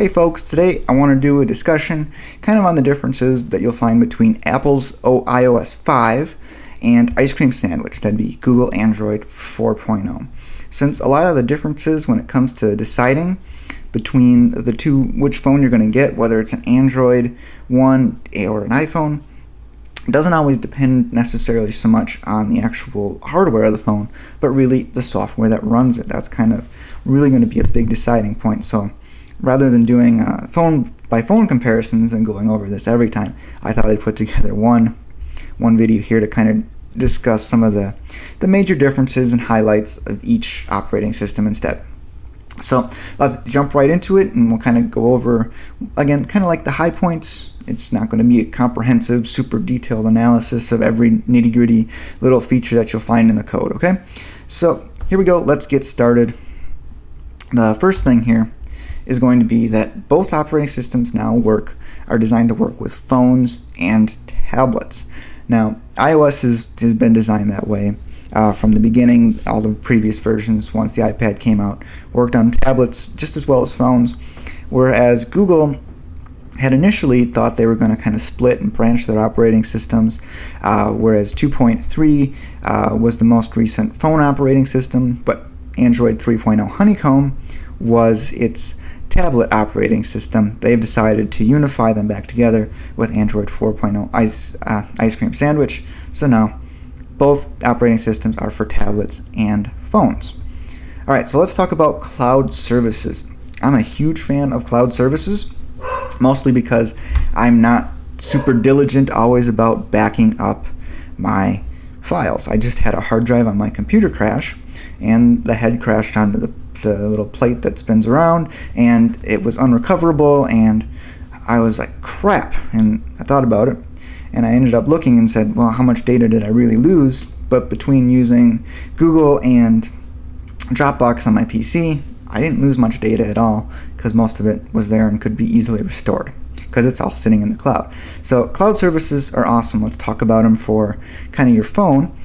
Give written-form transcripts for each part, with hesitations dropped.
Hey folks, today I want to do a discussion kind of on the differences that you'll find between Apple's iOS 5 and Ice Cream Sandwich, that'd be Google Android 4.0. Since a lot of the differences when it comes to deciding between the two, which phone you're going to get, whether it's an Android one or an iPhone, doesn't always depend necessarily so much on the actual hardware of the phone, but really the software that runs it. That's kind of really going to be a big deciding point. So rather than doing phone by phone comparisons and going over this every time, I thought I'd put together one video here to kind of discuss some of the major differences and highlights of each operating system instead. So let's jump right into it, and we'll kind of go over, again, kind of like the high points. It's not going to be a comprehensive, super detailed analysis of every nitty-gritty little feature that you'll find in the code, okay? So here we go. Let's get started. The first thing here is going to be that both operating systems now are designed to work with phones and tablets. Now, iOS has been designed that way from the beginning. All the previous versions, once the iPad came out, worked on tablets just as well as phones, whereas Google had initially thought they were going to kind of split and branch their operating systems, whereas 2.3 was the most recent phone operating system, but Android 3.0 Honeycomb was its tablet operating system. They've decided to unify them back together with Android 4.0 Ice Cream Sandwich. So now both operating systems are for tablets and phones. Alright, so let's talk about cloud services. I'm a huge fan of cloud services, mostly because I'm not super diligent always about backing up my files. I just had a hard drive on my computer crash, and the head crashed onto the little plate that spins around, and it was unrecoverable, and I was like, crap. And I thought about it, and I ended up looking and said, well, how much data did I really lose? But between using Google and Dropbox on my PC, I didn't lose much data at all, because most of it was there and could be easily restored, because it's all sitting in the cloud. So cloud services are awesome. Let's talk about them for kind of your phone.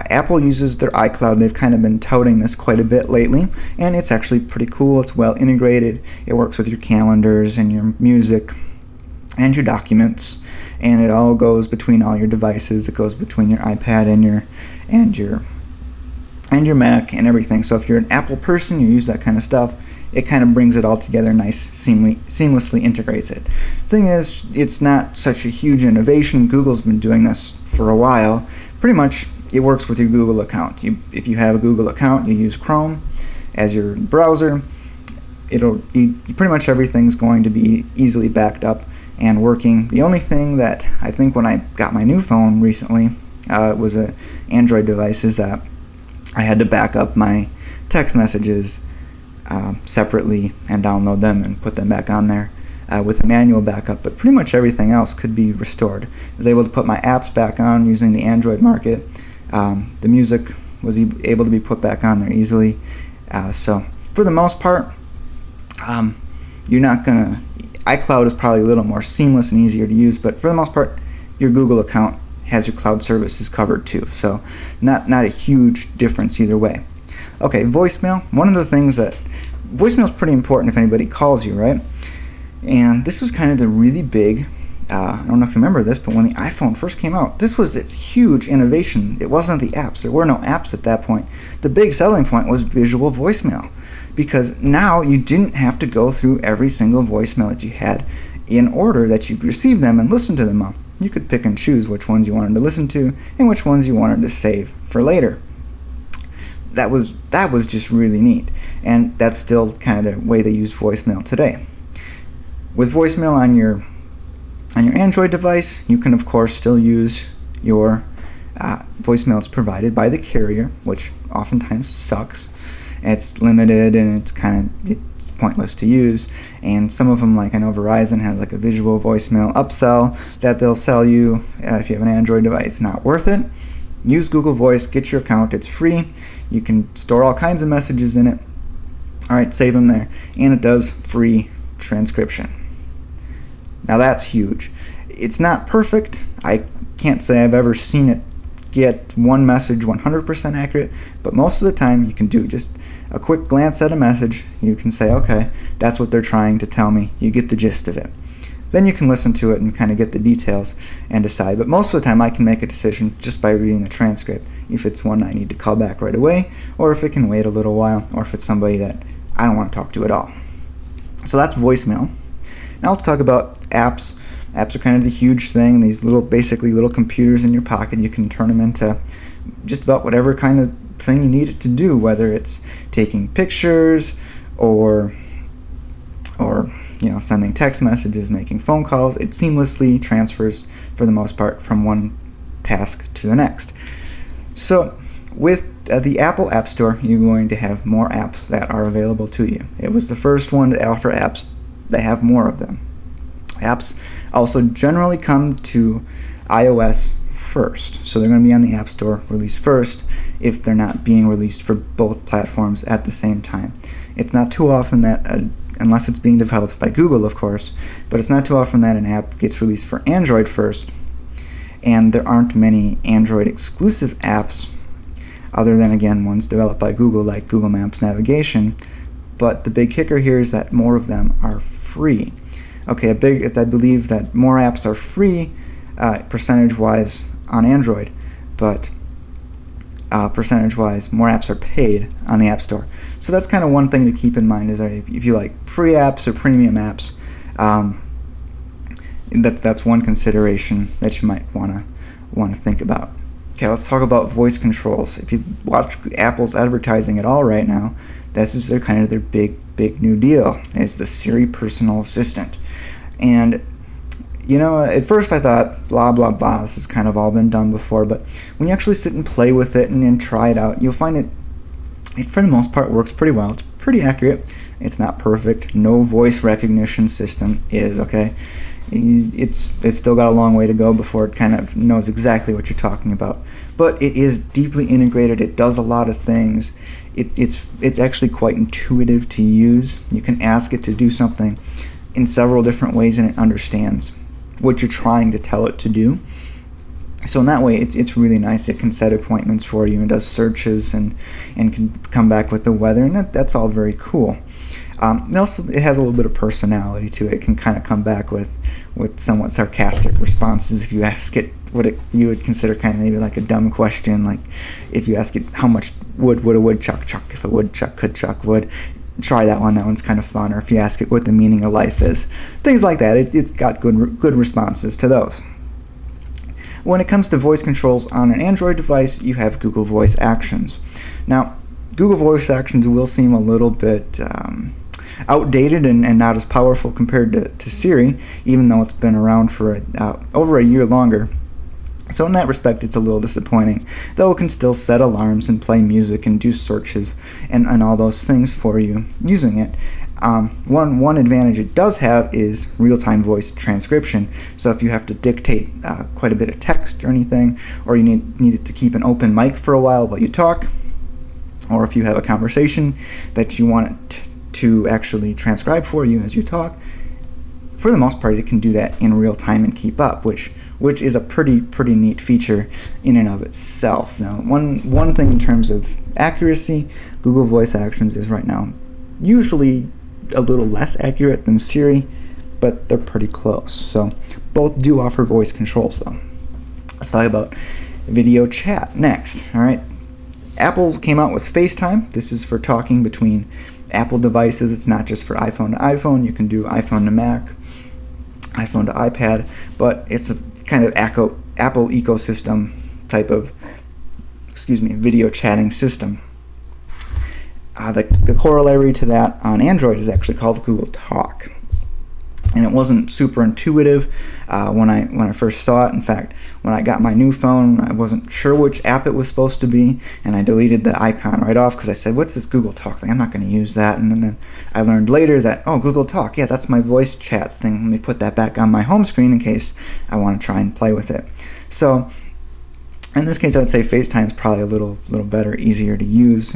Apple uses their iCloud. They've kind of been touting this quite a bit lately, and it's actually pretty cool. It's well integrated. It works with your calendars and your music and your documents, and it all goes between all your devices. It goes between your iPad and your Mac and everything. So if you're an Apple person, you use that kind of stuff, it kind of brings it all together nice, seamlessly integrates it. Thing is, it's not such a huge innovation. Google's been doing this for a while. Pretty much it works with your Google account. If you have a Google account, you use Chrome as your browser, pretty much everything's going to be easily backed up and working. The only thing that I think when I got my new phone recently, it was an Android device, is that I had to back up my text messages separately and download them and put them back on there with a manual backup, but pretty much everything else could be restored. I was able to put my apps back on using the Android market. The music was able to be put back on there easily. So for the most part, you're not gonna. iCloud is probably a little more seamless and easier to use, but for the most part, your Google account has your cloud services covered too. So not a huge difference either way. Okay, voicemail. One of the things that voicemail is pretty important if anybody calls you, right? And this was kind of the really big, I don't know if you remember this, but when the iPhone first came out, this was its huge innovation. It wasn't the apps. There were no apps at that point. The big selling point was visual voicemail, because now you didn't have to go through every single voicemail that you had in order that you received them and listen to them all. You could pick and choose which ones you wanted to listen to and which ones you wanted to save for later. That was just really neat, and that's still kind of the way they use voicemail today. With voicemail on your Android device, you can of course still use your voicemails provided by the carrier, which oftentimes sucks. It's limited and it's pointless to use. And some of them, like I know Verizon has like a visual voicemail upsell that they'll sell you if you have an Android device. It's not worth it. Use Google Voice, get your account, it's free. You can store all kinds of messages in it. Alright, save them there. And it does free transcription. Now that's huge. It's not perfect. I can't say I've ever seen it get one message 100% accurate, but most of the time you can do just a quick glance at a message, you can say, okay, that's what they're trying to tell me. You get the gist of it. Then you can listen to it and kind of get the details and decide. But most of the time I can make a decision just by reading the transcript, if it's one I need to call back right away, or if it can wait a little while, or if it's somebody that I don't want to talk to at all. So that's voicemail. Now let's talk about apps. Apps are kind of the huge thing. These basically little computers in your pocket. You can turn them into just about whatever kind of thing you need it to do, whether it's taking pictures or sending text messages, making phone calls. It seamlessly transfers, for the most part, from one task to the next. So with the Apple App Store, you're going to have more apps that are available to you. It was the first one to offer apps that have more of them. Apps also generally come to iOS first, so they're going to be on the App Store released first if they're not being released for both platforms at the same time. It's not too often that unless it's being developed by Google, of course, but it's not too often that an app gets released for Android first, and there aren't many Android exclusive apps other than, again, ones developed by Google, like Google Maps Navigation. But the big kicker here is that more of them are free. Okay, I believe that more apps are free percentage-wise on Android, but percentage-wise, more apps are paid on the App Store. So that's kind of one thing to keep in mind, is that if you like free apps or premium apps, that's one consideration that you might want to think about. Okay, let's talk about voice controls. If you watch Apple's advertising at all right now, this is their big new deal, is the Siri personal assistant. And at first I thought, blah, blah, blah, this has kind of all been done before, but when you actually sit and play with it and try it out, you'll find it for the most part works pretty well. It's pretty accurate. It's not perfect. No voice recognition system is, okay? It's still got a long way to go before it kind of knows exactly what you're talking about. But it is deeply integrated. It does a lot of things. It's actually quite intuitive to use. You can ask it to do something in several different ways, and it understands what you're trying to tell it to do. So in that way, it's really nice. It can set appointments for you and does searches and can come back with the weather, and that's all very cool. It has a little bit of personality to it. It can kind of come back with somewhat sarcastic responses if you ask it what you would consider kind of maybe like a dumb question, like if you ask it how much wood would a woodchuck chuck if a woodchuck could chuck wood. Try that one. That one's kind of fun. Or if you ask it what the meaning of life is, things like that. It's got good responses to those. When it comes to voice controls on an Android device, you have Google Voice Actions. Now, Google Voice Actions will seem a little bit outdated and not as powerful compared to Siri, even though it's been around for over a year longer. So in that respect, it's a little disappointing, though it can still set alarms and play music and do searches and all those things for you using it. One advantage it does have is real-time voice transcription. So if you have to dictate quite a bit of text or anything, or you need it to keep an open mic for a while you talk, or if you have a conversation that you want it to actually transcribe for you as you talk, for the most part it can do that in real time and keep up, which is a pretty neat feature in and of itself. Now, one thing in terms of accuracy, Google Voice Actions is right now usually a little less accurate than Siri, but they're pretty close. So both do offer voice controls though. Let's talk about video chat next. All right, Apple came out with FaceTime. This is for talking between Apple devices. It's not just for iPhone to iPhone. You can do iPhone to Mac, iPhone to iPad, but it's a kind of Apple ecosystem type of video chatting system. The corollary to that on Android is actually called Google Talk, and it wasn't super intuitive when I first saw it. In fact, when I got my new phone, I wasn't sure which app it was supposed to be, and I deleted the icon right off because I said, what's this Google Talk thing? I'm not going to use that. And then I learned later that, oh, Google Talk, yeah, that's my voice chat thing. Let me put that back on my home screen in case I want to try and play with it. So in this case, I would say FaceTime is probably a little better, easier to use.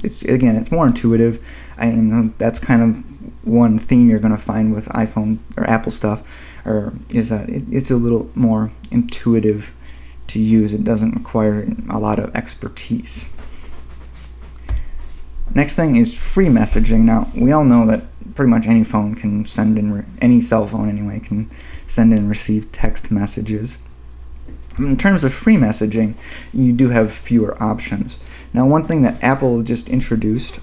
It's more intuitive. That's kind of one theme you're going to find with iPhone or Apple stuff, is that it's a little more intuitive to use. It doesn't require a lot of expertise. Next thing is free messaging. Now, we all know that pretty much any phone can send in, any cell phone anyway, can send and receive text messages. In terms of free messaging, you do have fewer options. Now, one thing that Apple just introduced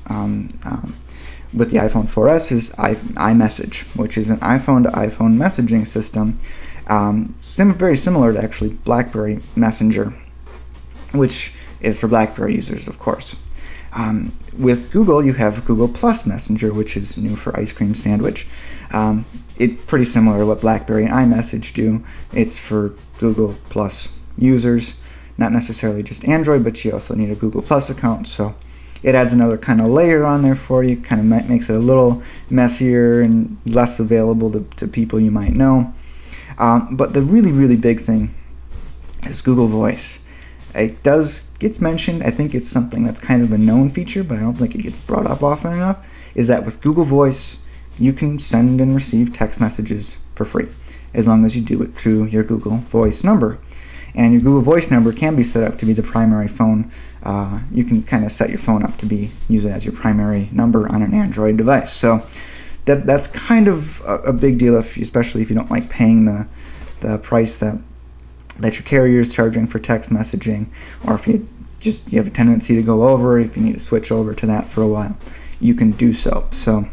with the iPhone 4S is iMessage, which is an iPhone to iPhone messaging system, very similar to actually BlackBerry Messenger, which is for BlackBerry users, of course. With Google, you have Google Plus Messenger, which is new for Ice Cream Sandwich. It's pretty similar to what BlackBerry and iMessage do. It's for Google Plus users, not necessarily just Android, but you also need a Google Plus account, so it adds another kind of layer on there for you, kind of makes it a little messier and less available to people you might know. But the really, really big thing is Google Voice. It gets mentioned. I think it's something that's kind of a known feature, but I don't think it gets brought up often enough, is that with Google Voice, you can send and receive text messages for free, as long as you do it through your Google Voice number. And your Google Voice number can be set up to be the primary phone. You can kind of set your phone up to use it as your primary number on an Android device. So that's kind of a big deal, especially if you don't like paying the price that your carrier is charging for text messaging, or if you have a tendency to go over, if you need to switch over to that for a while, you can do so. So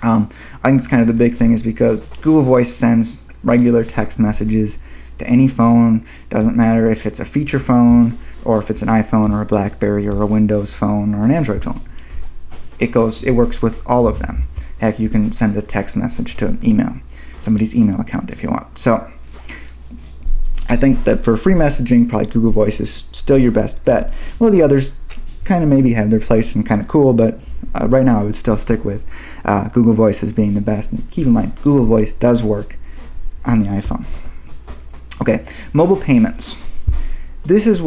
I think it's kind of the big thing, is because Google Voice sends regular text messages to any phone. Doesn't matter if it's a feature phone or if it's an iPhone or a BlackBerry or a Windows phone or an Android phone. It works with all of them. Heck, you can send a text message to somebody's email account if you want. So I think that for free messaging, probably Google Voice is still your best bet. Well, the others kind of maybe have their place and kind of cool, but right now I would still stick with Google Voice as being the best. And keep in mind, Google Voice does work on the iPhone. Okay, mobile payments. This is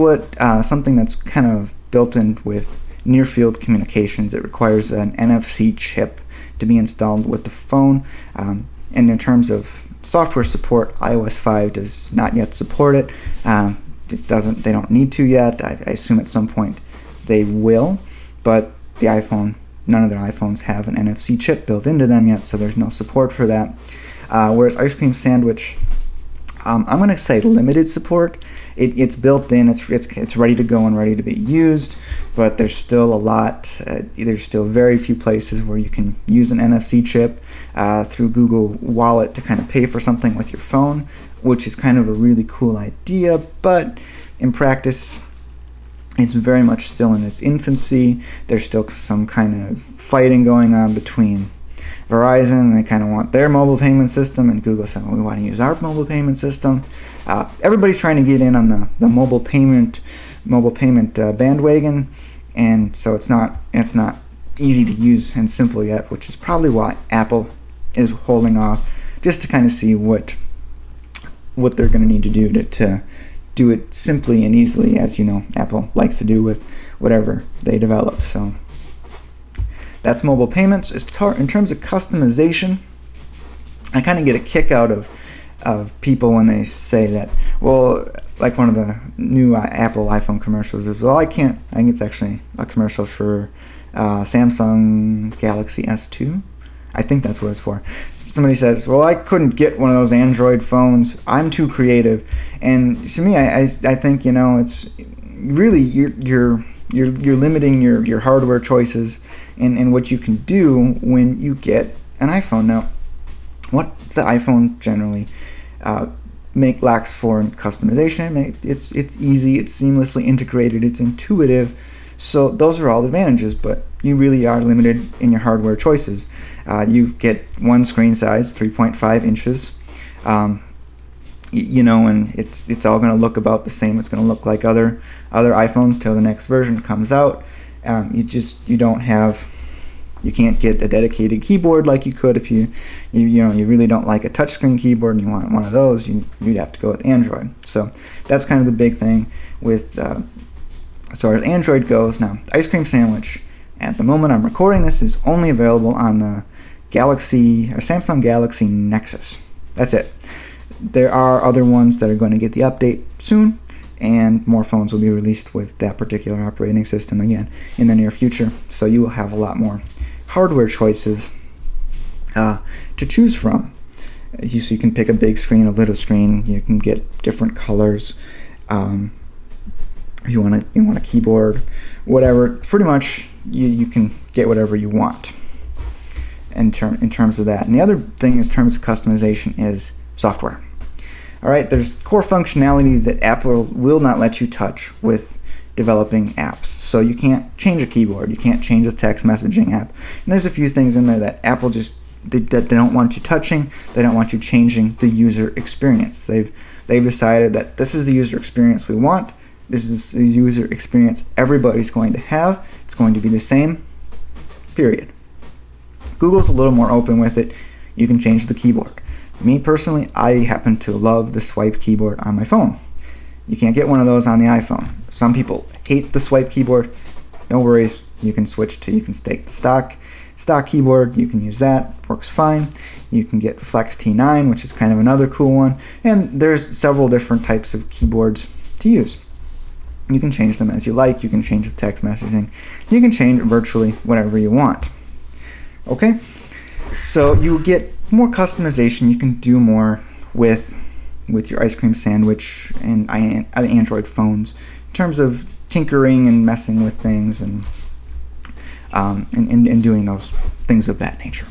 something that's kind of built in with near-field communications. It requires an NFC chip to be installed with the phone. And in terms of software support, iOS 5 does not yet support it. They don't need to yet. I assume at some point they will, but none of their iPhones have an NFC chip built into them yet, so there's no support for that. Whereas Ice Cream Sandwich, I'm going to say limited support. It's built in, it's ready to go and ready to be used, but there's still there's still very few places where you can use an NFC chip through Google Wallet to kind of pay for something with your phone, which is kind of a really cool idea, but in practice, it's very much still in its infancy. There's still some kind of fighting going on between Verizon. They kind of want their mobile payment system, and Google said, well, we want to use our mobile payment system. Everybody's trying to get in on the mobile payment bandwagon, and so it's not easy to use and simple yet, which is probably why Apple is holding off, just to kind of see what they're going to need to do to do it simply and easily, as you know Apple likes to do with whatever they develop. So that's mobile payments. In terms of customization, I kind of get a kick out of people when they say that, well, like one of the new Apple iPhone commercials is, well, I think it's actually a commercial for Samsung Galaxy S2. I think that's what it's for. Somebody says, well, I couldn't get one of those Android phones. I'm too creative. And to me, I think, it's really you're limiting your hardware choices and what you can do when you get an iPhone. Now, what the iPhone generally lacks for in customization, it's easy, it's seamlessly integrated, it's intuitive. So those are all advantages, but you really are limited in your hardware choices. You get one screen size, 3.5 inches, and it's all going to look about the same. It's going to look like other iPhones till the next version comes out. You can't get a dedicated keyboard like you could if you really don't like a touchscreen keyboard and you want one of those. You'd have to go with Android. So that's kind of the big thing with as far as Android goes. Now, Ice Cream Sandwich, at the moment I'm recording this, is only available on the Samsung Galaxy Nexus. That's it. There are other ones that are going to get the update soon, and more phones will be released with that particular operating system again in the near future. So you will have a lot more hardware choices to choose from. So you can pick a big screen, a little screen. You can get different colors. If you want a keyboard, whatever. Pretty much, you can get whatever you want in terms of that. And the other thing in terms of customization is software. All right, there's core functionality that Apple will not let you touch with developing apps. So you can't change a keyboard, you can't change a text messaging app. And there's a few things in there that Apple just they don't want you touching. They don't want you changing the user experience. They've decided that this is the user experience we want. This is the user experience everybody's going to have. It's going to be the same, period. Google's a little more open with it. You can change the keyboard. Me personally, I happen to love the swipe keyboard on my phone. You can't get one of those on the iPhone. Some people hate the swipe keyboard. No worries. You can take the stock keyboard. You can use that. Works fine. You can get Flex T9, which is kind of another cool one. And there's several different types of keyboards to use. You can change them as you like. You can change the text messaging. You can change virtually whatever you want. Okay? So you get more customization. You can do more with your ice cream sandwich and Android phones in terms of tinkering and messing with things and doing those things of that nature.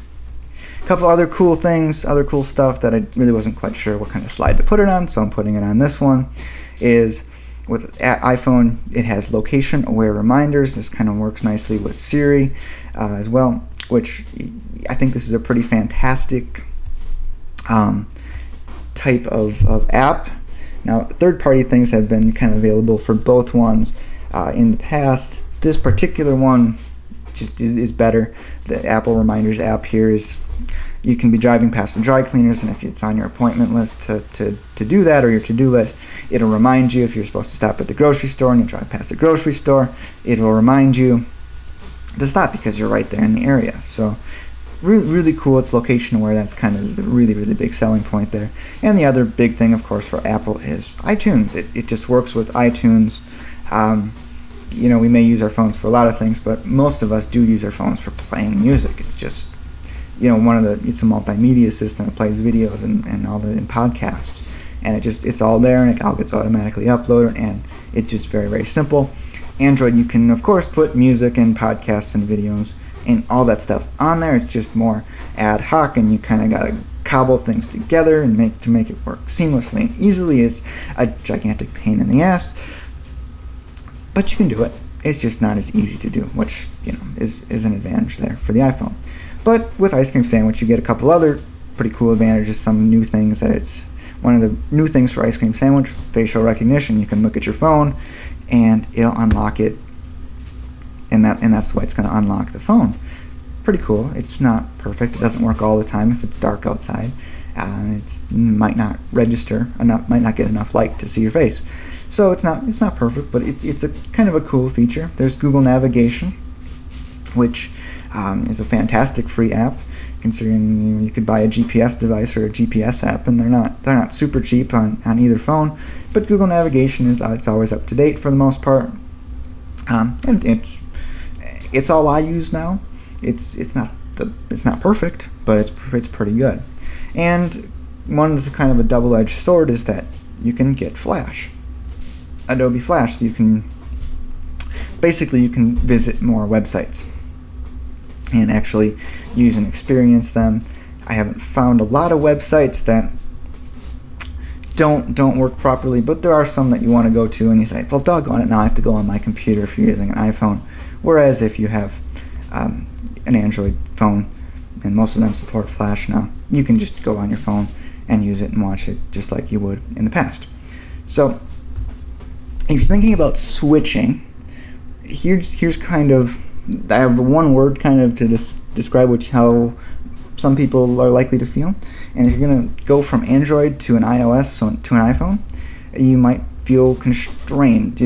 A couple other cool things, other cool stuff that I really wasn't quite sure what kind of slide to put it on, so I'm putting it on this one, is with iPhone, it has location-aware reminders. This kind of works nicely with Siri as well, which I think this is a pretty fantastic type of app. Now, third-party things have been kind of available for both ones in the past. This particular one just is better. The Apple Reminders app here is, you can be driving past the dry cleaners, and if it's on your appointment list to do that, or your to-do list, it'll remind you if you're supposed to stop at the grocery store and you drive past the grocery store, it will remind you to stop because you're right there in the area. So really, really cool. It's location aware. That's kind of the really, really big selling point there. And the other big thing, of course, for Apple is iTunes. It just works with iTunes. We may use our phones for a lot of things, but most of us do use our phones for playing music. It's just, it's a multimedia system. It plays videos and podcasts, and it's all there, and it all gets automatically uploaded, and it's just very, very simple. Android, you can of course put music and podcasts and videos and all that stuff on there. It's just more ad hoc, and you kind of gotta cobble things together and make it work seamlessly and easily. Is a gigantic pain in the ass, but you can do it. It's just not as easy to do, which is an advantage there for the iPhone. But with Ice Cream Sandwich, you get a couple other pretty cool advantages, some new things that it's one of the new things for Ice Cream Sandwich: facial recognition. You can look at your phone and it'll unlock it, and that's the way it's going to unlock the phone. Pretty cool. It's not perfect. It doesn't work all the time if it's dark outside. It might not register enough, might not get enough light to see your face. So it's not perfect, but it's a kind of a cool feature. There's Google Navigation, which is a fantastic free app, considering you could buy a GPS device or a GPS app, and they're not super cheap on either phone. But Google Navigation it's always up to date for the most part, and it's all I use now. It's not perfect, but it's pretty good. And one is kind of a double-edged sword is that you can get Flash, Adobe Flash, so you can visit more websites and actually use and experience them. I haven't found a lot of websites that don't work properly, but there are some that you want to go to and you say, well, doggone it, now I have to go on my computer if you're using an iPhone. Whereas if you have an Android phone, and most of them support Flash now, you can just go on your phone and use it and watch it just like you would in the past. So if you're thinking about switching, here's kind of, I have one word kind of to describe how some people are likely to feel. And if you're going to go from Android to an iOS to an iPhone, you might feel constrained.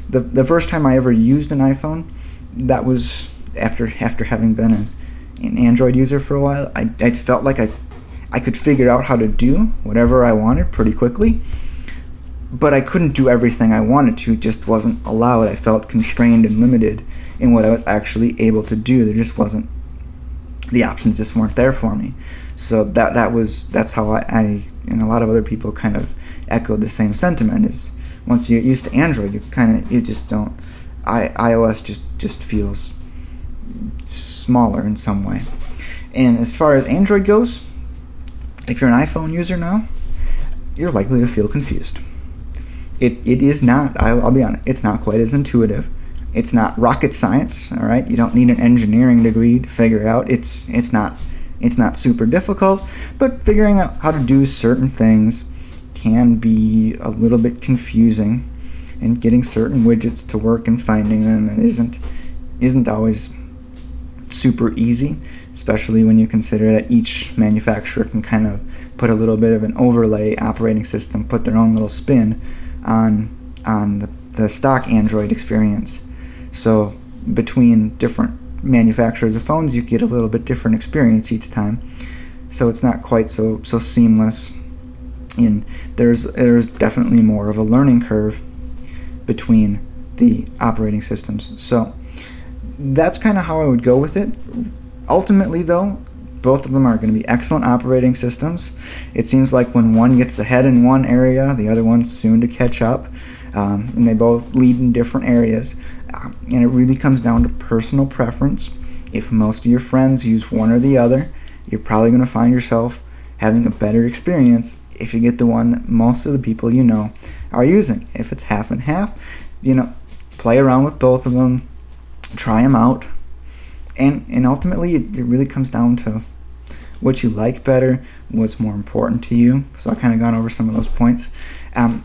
The first time I ever used an iPhone, that was after having been an Android user for a while. I felt like I could figure out how to do whatever I wanted pretty quickly. but I couldn't do everything I wanted to. It just wasn't allowed. I felt constrained and limited in what I was actually able to do. There just wasn't, the options just weren't there for me. So that's how I and a lot of other people kind of echoed the same sentiment. Is once you get used to Android, you just don't. iOS just feels smaller in some way. And as far as Android goes, if you're an iPhone user now, you're likely to feel confused. It is not, I'll be honest, it's not quite as intuitive. It's not rocket science, all right? You don't need an engineering degree to figure it out. It's not super difficult, but figuring out how to do certain things can be a little bit confusing, and getting certain widgets to work and finding them isn't always super easy, especially when you consider that each manufacturer can kind of put a little bit of an overlay operating system, put their own little spin on the stock Android experience. So between different manufacturers of phones, you get a little bit different experience each time. So it's not quite so seamless, and there's definitely more of a learning curve between the operating systems. So that's kind of how I would go with it. Ultimately, though, both of them are going to be excellent operating systems. It seems like when one gets ahead in one area, the other one's soon to catch up, and they both lead in different areas. And it really comes down to personal preference. If most of your friends use one or the other, you're probably going to find yourself having a better experience if you get the one that most of the people you know are using. If it's half and half, play around with both of them, try them out, and ultimately it really comes down to what you like better, what's more important to you. So I kind of gone over some of those points, and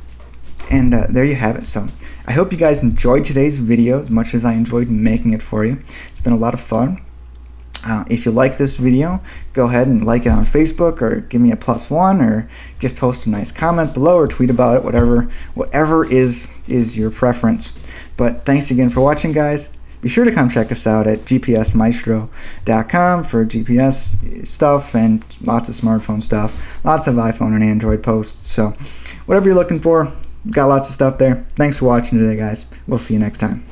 there you have it. So I hope you guys enjoyed today's video as much as I enjoyed making it for you. It's been a lot of fun. If you like this video, go ahead and like it on Facebook, or give me a +1, or just post a nice comment below, or tweet about it, whatever is your preference. But thanks again for watching, guys. Be sure to come check us out at gpsmaestro.com for GPS stuff and lots of smartphone stuff, lots of iPhone and Android posts. So whatever you're looking for, got lots of stuff there. Thanks for watching today, guys. We'll see you next time.